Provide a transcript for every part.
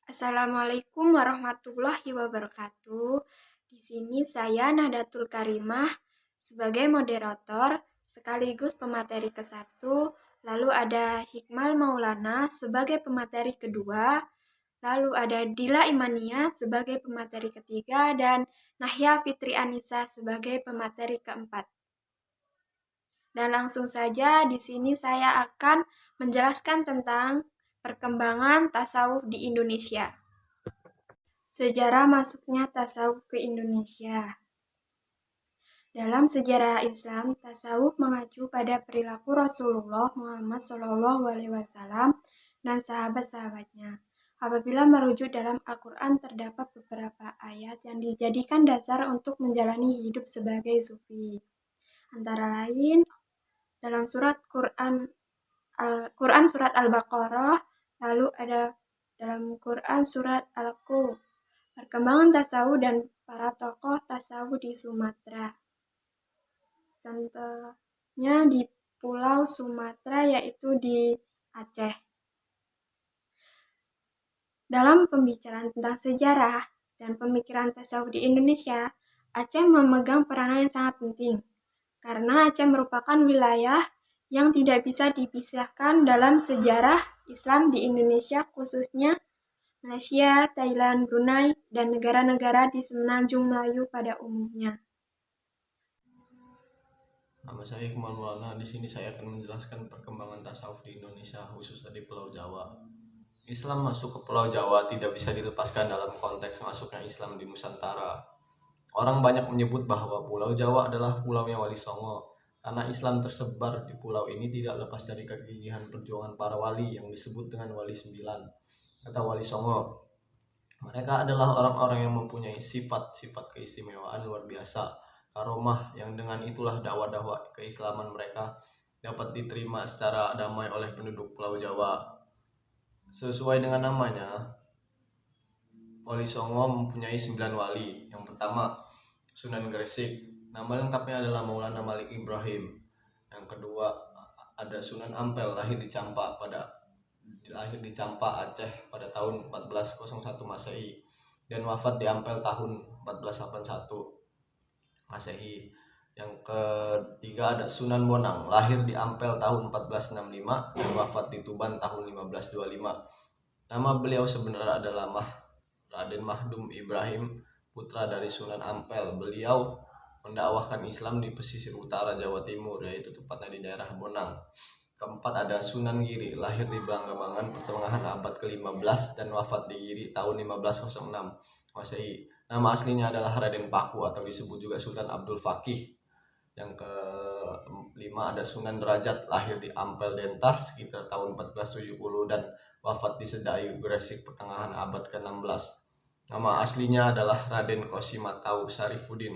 Assalamualaikum warahmatullahi wabarakatuh. Di sini saya Nahdatul Karimah sebagai moderator sekaligus pemateri ke-1, lalu ada Hikmal Maulana sebagai pemateri kedua, lalu ada Dila Imania sebagai pemateri ketiga, dan Nahya Fitri Anissa sebagai pemateri keempat. Dan langsung saja di sini saya akan menjelaskan tentang perkembangan tasawuf di Indonesia. Sejarah masuknya tasawuf ke Indonesia. Dalam sejarah Islam, tasawuf mengacu pada perilaku Rasulullah Muhammad SAW dan sahabat-sahabatnya. Apabila merujuk dalam Al-Quran, terdapat beberapa ayat yang dijadikan dasar untuk menjalani hidup sebagai sufi. Antara lain, dalam Quran surat Al-Baqarah, lalu ada dalam Quran surat Al-Qur'an. Perkembangan tasawuf dan para tokoh tasawuf di Sumatera. Contohnya di Pulau Sumatera yaitu di Aceh. Dalam pembicaraan tentang sejarah dan pemikiran tasawuf di Indonesia, Aceh memegang peranan yang sangat penting karena Aceh merupakan wilayah yang tidak bisa dipisahkan dalam sejarah Islam di Indonesia, khususnya Malaysia, Thailand, Brunei, dan negara-negara di Semenanjung Melayu pada umumnya. Nama saya Hikmal Maulana. Di sini saya akan menjelaskan perkembangan tasawuf di Indonesia, khususnya di Pulau Jawa. Islam masuk ke Pulau Jawa tidak bisa dilepaskan dalam konteks masuknya Islam di Nusantara. Orang banyak menyebut bahwa Pulau Jawa adalah pulaunya Wali Songo, karena Islam tersebar di pulau ini tidak lepas dari kegigihan perjuangan para wali yang disebut dengan Wali Sembilan atau Wali Songo. Mereka adalah orang-orang yang mempunyai sifat-sifat keistimewaan luar biasa, karomah, yang dengan itulah dakwah-dakwah keislaman mereka dapat diterima secara damai oleh penduduk Pulau Jawa. Sesuai dengan namanya, Wali Songo mempunyai 9 wali. Yang pertama, Sunan Gresik. Nama lengkapnya adalah Maulana Malik Ibrahim. Yang kedua, ada Sunan Ampel, lahir di Campa Aceh pada tahun 1401 Masehi dan wafat di Ampel tahun 1481 Masehi. Yang ketiga ada Sunan Bonang, lahir di Ampel tahun 1465 dan wafat di Tuban tahun 1525. Nama beliau sebenarnya adalah Raden Mahdum Ibrahim, putra dari Sunan Ampel. Beliau mendakwahkan Islam di pesisir utara Jawa Timur, yaitu tepatnya di daerah Bonang. Keempat ada Sunan Giri, lahir di Bangkabangan pertengahan abad ke-15 dan wafat di Giri tahun 1506 Masehi. Nama aslinya adalah Raden Paku atau disebut juga Sultan Abdul Fakih. Yang kelima ada Sunan Derajat, lahir di Ampel Dentah sekitar tahun 1470 dan wafat di Sedayu, Gresik pertengahan abad ke-16. Nama aslinya adalah Raden Kosimatau Sarifuddin.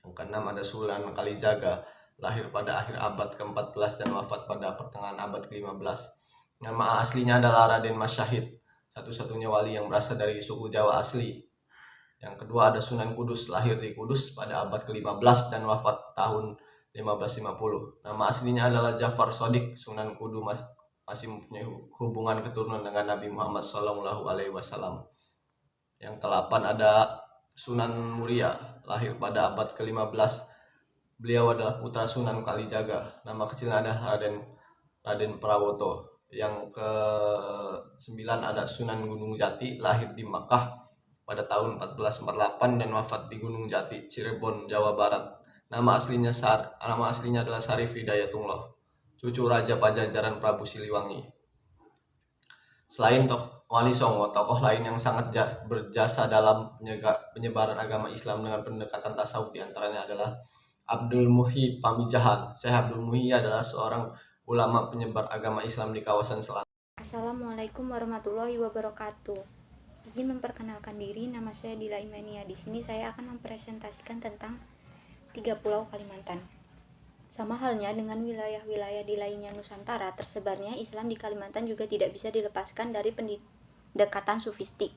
Yang keenam ada Sunan Kalijaga, lahir pada akhir abad ke-14 dan wafat pada pertengahan abad ke-15. Nama aslinya adalah Raden Mas Syahid, satu-satunya wali yang berasal dari suku Jawa asli. Yang kedua ada Sunan Kudus, lahir di Kudus pada abad ke-15 dan wafat tahun 1550. Nama aslinya adalah Ja'far Shodiq. Sunan Kudus masih mempunyai hubungan keturunan dengan Nabi Muhammad SAW. Yang ke-8 ada Sunan Muria, lahir pada abad ke-15. Beliau adalah putra Sunan Kalijaga. Nama kecilnya adalah Raden Prawoto. Yang ke-9 ada Sunan Gunung Jati, lahir di Makkah pada tahun 1448 dan wafat di Gunung Jati, Cirebon, Jawa Barat. Nama aslinya adalah Sarif Hidayatullah, cucu Raja Pajajaran Prabu Siliwangi. Selain Wali Songo, tokoh lain yang sangat berjasa dalam penyebaran agama Islam dengan pendekatan tasawuf diantaranya adalah Abdul Muhyi Pamijahan. Syekh Abdul Muhyi adalah seorang ulama penyebar agama Islam di kawasan selatan. Assalamualaikum warahmatullahi wabarakatuh. Izin memperkenalkan diri, nama saya Dila Imania. Di sini saya akan mempresentasikan tentang 3 pulau Kalimantan. Sama halnya dengan wilayah-wilayah di lainnya Nusantara, tersebarnya Islam di Kalimantan juga tidak bisa dilepaskan dari pendekatan sufistik.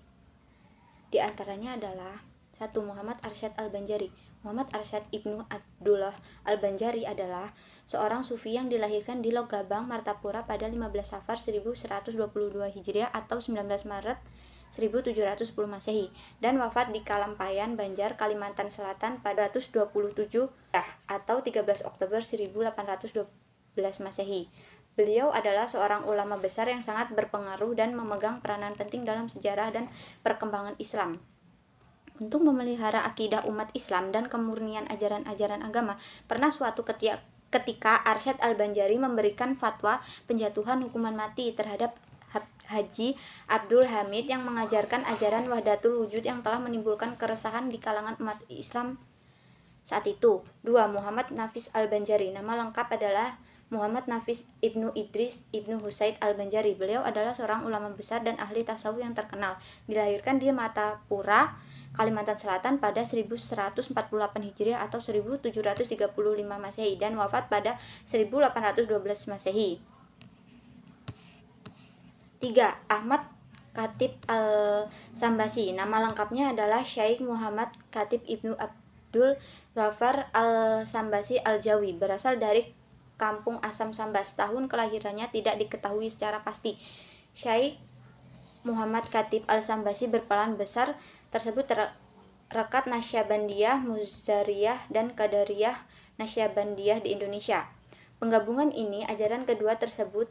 Di antaranya adalah 1. Muhammad Arsyad Al-Banjari. Muhammad Arsyad Ibnu Abdullah Al-Banjari adalah seorang sufi yang dilahirkan di Logabang, Martapura pada 15 Safar 1122 Hijriah atau 19 Maret 1710 Masehi dan wafat di Kalampayan, Banjar, Kalimantan Selatan pada 127 atau 13 Oktober 1812 Masehi. Beliau adalah seorang ulama besar yang sangat berpengaruh dan memegang peranan penting dalam sejarah dan perkembangan Islam. Untuk memelihara akidah umat Islam dan kemurnian ajaran-ajaran agama, pernah suatu ketika Arsyad Al-Banjari memberikan fatwa penjatuhan hukuman mati terhadap Haji Abdul Hamid yang mengajarkan ajaran Wahdatul Wujud yang telah menimbulkan keresahan di kalangan umat Islam saat itu. 2. Muhammad Nafis Al-Banjari. Nama lengkap adalah Muhammad Nafis Ibnu Idris Ibnu Husaid Al-Banjari. Beliau adalah seorang ulama besar dan ahli tasawuf yang terkenal. Dilahirkan di Martapura, Kalimantan Selatan pada 1148 Hijriah atau 1735 Masehi dan wafat pada 1812 Masehi. 3. Ahmad Khatib Al-Sambasi. Nama lengkapnya adalah Syekh Muhammad Khatib Ibnu Abdul Ghaffar Al-Sambasi Al-Jawi. Berasal dari Kampung Asam Sambas. Tahun kelahirannya tidak diketahui secara pasti. Syekh Muhammad Khatib Al-Sambasi berperan besar tersebut rekat Nasyabandiyah, Muzariyah, dan Qadariyah Nasyabandiyah di Indonesia. Penggabungan ini, ajaran kedua tersebut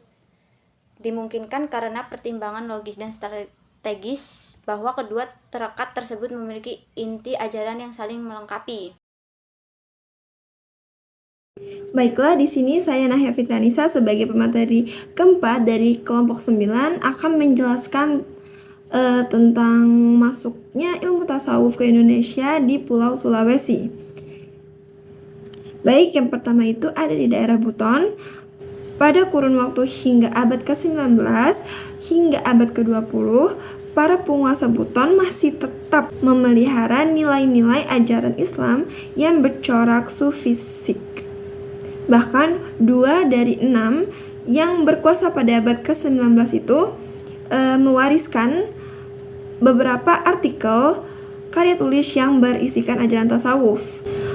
dimungkinkan karena pertimbangan logis dan strategis bahwa kedua terekat tersebut memiliki inti ajaran yang saling melengkapi. Baiklah, di sini saya Nahya Fitranisa sebagai pemateri keempat dari kelompok 9 akan menjelaskan tentang masuknya ilmu tasawuf ke Indonesia di Pulau Sulawesi. Baik, yang pertama itu ada di daerah Buton. Pada kurun waktu hingga abad ke-19 hingga abad ke-20, para penguasa Buton masih tetap memelihara nilai-nilai ajaran Islam yang bercorak sufistik. Bahkan 2 dari 6 yang berkuasa pada abad ke-19 itu mewariskan beberapa artikel karya tulis yang berisikan ajaran tasawuf.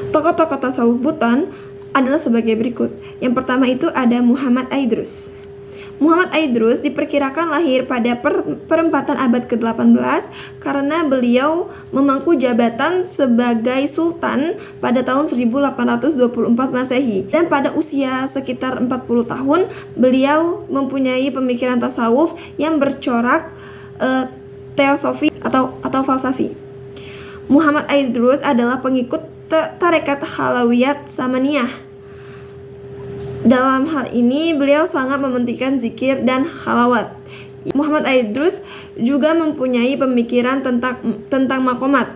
Tokoh-tokoh tasawuf Buton adalah sebagai berikut. Yang pertama itu ada Muhammad Aidrus. Muhammad Aidrus diperkirakan lahir pada perempatan abad ke-18 karena beliau memangku jabatan sebagai sultan pada tahun 1824 Masehi. Dan pada usia sekitar 40 tahun, beliau mempunyai pemikiran tasawuf yang bercorak teosofi atau falsafi. Muhammad Aidrus adalah pengikut tarekat Halawiyat Samaniyah. Dalam hal ini, beliau sangat mementingkan zikir dan khalawat. Muhammad Aidrus juga mempunyai pemikiran tentang makomat.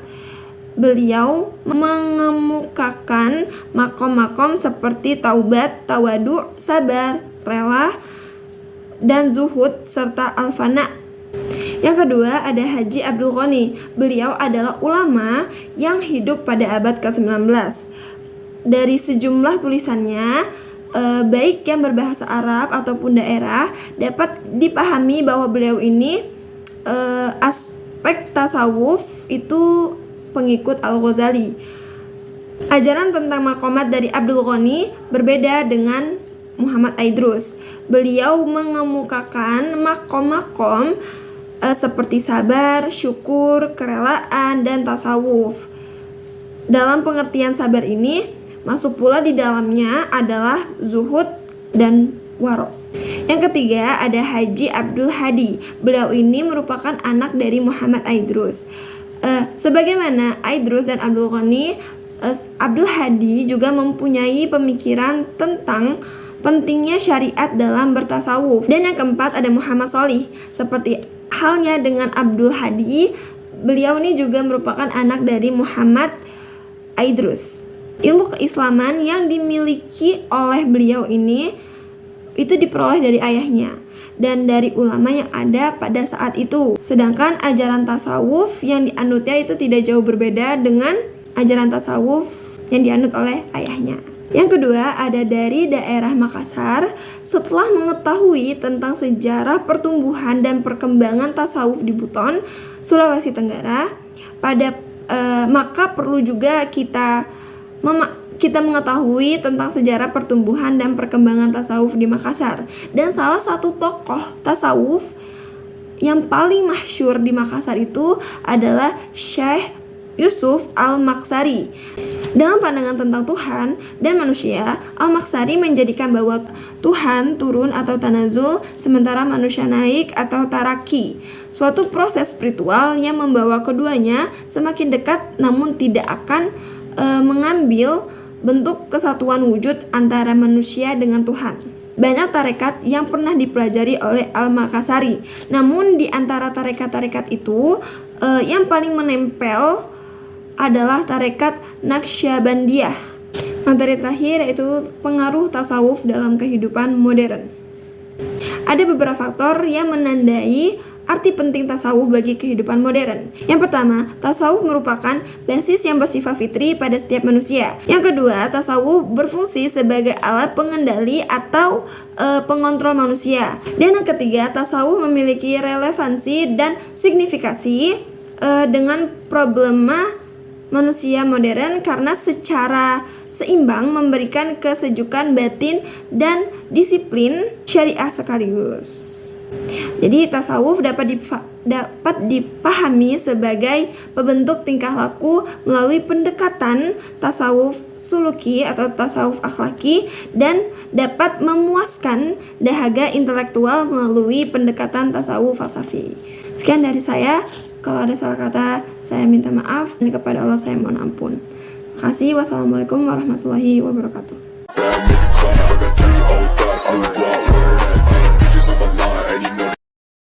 Beliau mengemukakan makom-makom seperti taubat, tawadu, sabar, rela, dan zuhud, serta al-fana. Yang kedua ada Haji Abdul Ghani. Beliau adalah ulama yang hidup pada abad ke-19. Dari sejumlah tulisannya, baik yang berbahasa Arab ataupun daerah, dapat dipahami bahwa beliau ini aspek tasawuf itu pengikut Al-Ghazali. Ajaran tentang makomat dari Abdul Ghani berbeda dengan Muhammad Aidrus. Beliau mengemukakan makom-makom seperti sabar, syukur, kerelaan, dan tasawuf. Dalam pengertian sabar ini masuk pula di dalamnya adalah zuhud dan waro. Yang ketiga ada Haji Abdul Hadi. Beliau ini merupakan anak dari Muhammad Aidrus. Sebagaimana Aidrus dan Abdul Ghani, Abdul Hadi juga mempunyai pemikiran tentang pentingnya syariat dalam bertasawuf. Dan yang keempat ada Muhammad Sholih. Seperti halnya dengan Abdul Hadi, beliau ini juga merupakan anak dari Muhammad Aidrus. Ilmu keislaman yang dimiliki oleh beliau ini itu diperoleh dari ayahnya dan dari ulama yang ada pada saat itu. Sedangkan ajaran tasawuf yang dianutnya itu tidak jauh berbeda dengan ajaran tasawuf yang dianut oleh ayahnya. Yang kedua ada dari daerah Makassar. Setelah mengetahui tentang sejarah pertumbuhan dan perkembangan tasawuf di Buton, Sulawesi Tenggara, pada maka perlu juga kita mengetahui tentang sejarah pertumbuhan dan perkembangan tasawuf di Makassar. Dan salah satu tokoh tasawuf yang paling masyhur di Makassar itu adalah Syekh Yusuf Al-Maksari. Dalam pandangan tentang Tuhan dan manusia, Al-Maksari menjadikan bahwa Tuhan turun atau tanazul, sementara manusia naik atau taraki, suatu proses spiritual yang membawa keduanya semakin dekat namun tidak akan mengambil bentuk kesatuan wujud antara manusia dengan Tuhan. Banyak tarekat yang pernah dipelajari oleh Al-Makassari, namun di antara tarekat-tarekat itu yang paling menempel adalah tarekat Naqsyabandiyah. Materi terakhir yaitu pengaruh tasawuf dalam kehidupan modern. Ada beberapa faktor yang menandai arti penting tasawuf bagi kehidupan modern. Yang pertama, tasawuf merupakan basis yang bersifat fitri pada setiap manusia. Yang kedua, tasawuf berfungsi sebagai alat pengendali atau pengontrol manusia. Dan yang ketiga, tasawuf memiliki relevansi dan signifikasi dengan problema manusia modern karena secara seimbang memberikan kesejukan batin dan disiplin syariah sekaligus. Jadi tasawuf dapat dipahami sebagai pembentuk tingkah laku melalui pendekatan tasawuf suluki atau tasawuf akhlaki dan dapat memuaskan dahaga intelektual melalui pendekatan tasawuf falsafi. Sekian dari saya. Kalau ada salah kata, saya minta maaf, dan kepada Allah saya mohon ampun. Terima kasih. Wassalamualaikum warahmatullahi wabarakatuh.